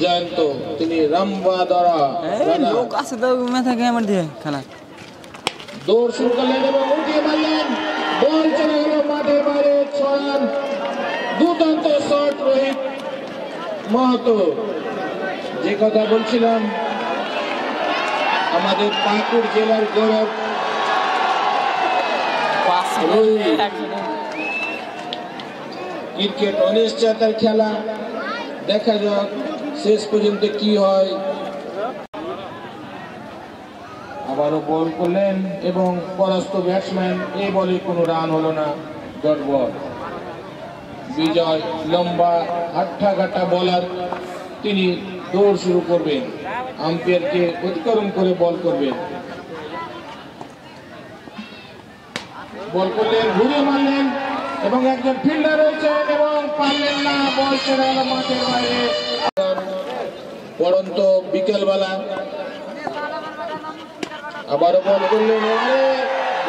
জয়ন্ত তিনি রামবাদরা লোক আছে তো মাথা ক্যামেরা দিয়ে খেলা দৌড় শুরু করলেন এবং উঠিয়ে মারলেন বল চলে গেল মাঠের বাইরে 6 রান দুর্দান্ত শট রোহিত মাহাতো যে কথা বলছিলাম আমাদের পাকুড় জেলার গৌরব ক্রিকেট অনিশ্চয়তার খেলা দেখা যাক শেষ পর্যন্ত কি হয় আবারও বল করলেন এবং পরাস্ত ব্যাটসম্যান এই বলে কোনো রান হলো না ডট বল বিজয় লম্বা হাট্টাঘাটা বলার তিনি দৌড় শুরু করবেন আম্পায়ারকে অতিক্রম করে বল করবেন বল করলেন ঘুরে মারলেন এবং একজন ফিল্ডার রয়েছেন এবং পারলেন না বল ছেড়ে গেল মাঠের বাইরে পড়ন্ত বিকেলবেলা আবারও বল করলেন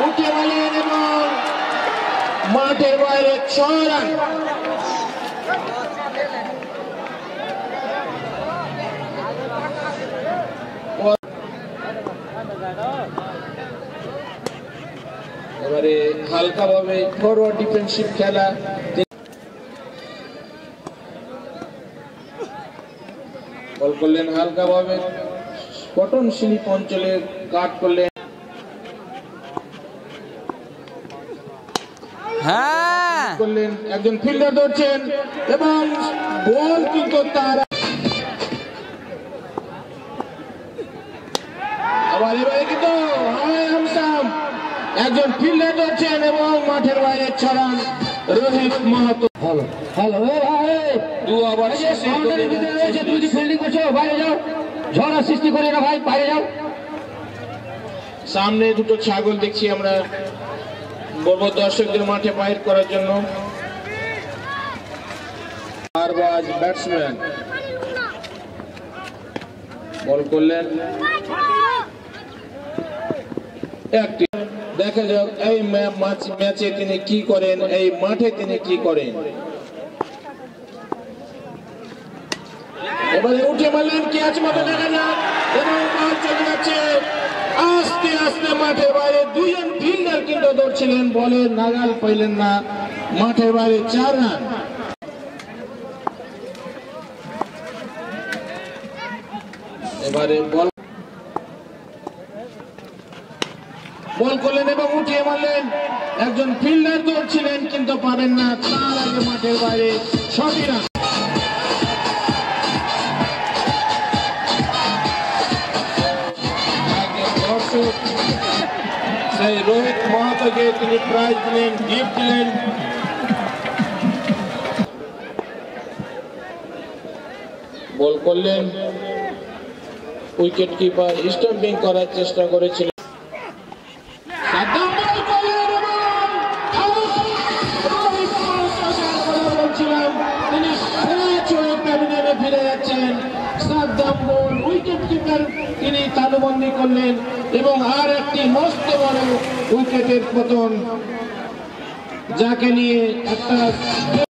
উঠে মারলেন এবং মাঠের বাইরে 6 রান এবারে হালকা ভাবে ফরওয়ার্ড ডিফেন্সিভ খেলা বল করলেন হালকা ভাবে কটন শিল্প অঞ্চলে কাট করলেন করলেন একজন ফিল্ডার ধরছেন এবং বল কিন্তু তার আবার এবারে কিন্তু একজন ফিল্ডার ধরছেন এবং মাঠের বাইরে 6 run Rohit Mahato hello hello দু ওভার শেষে তুমি ফিল্ডিং করছো বাইরে যাও ঝড় সৃষ্টি করে না ভাই বাইরে যাও সামনে দুটো ছাগল দেখছি আমরা বলবো দর্শকদের মাঠে বাইর করার জন্য আরবাজ ব্যাটসম্যান বল করলেন একটি দেখা যাক এই ম্যাচে তিনি কি করেন এই মাঠে তিনি কি করেন এবারে উঠে মারলেন ক্যাচ মতো দেখা যাক এবং বল চলে যাচ্ছে আস্তে আস্তে মাঠের বাইরে দুজন ফিল্ডার কিন্তু দৌড়ছিলেন বলের নাগাল পাইলেন না মাঠের বাইরে 4 রান এবারে বল করলেন এবং উঠিয়ে মারলেন একজন ফিল্ডার দৌড়ছিলেন কিন্তু পারেন না তার আগে মাঠের বাইরে 6 রান সেই রোহিত মাহাতোকে তিনি প্রাইজ দিলেন গিফট দিলেন বল করলেন উইকেট কিপার স্টাম্পিং করার চেষ্টা করেছিলেন ফিরে যাচ্ছেন সাদ্দাম বল উইকেট কিপার তিনি তালুবন্দি করলেন এবং আর একটি মস্ত বড় উইকেটের পতন যাকে নিয়ে একটা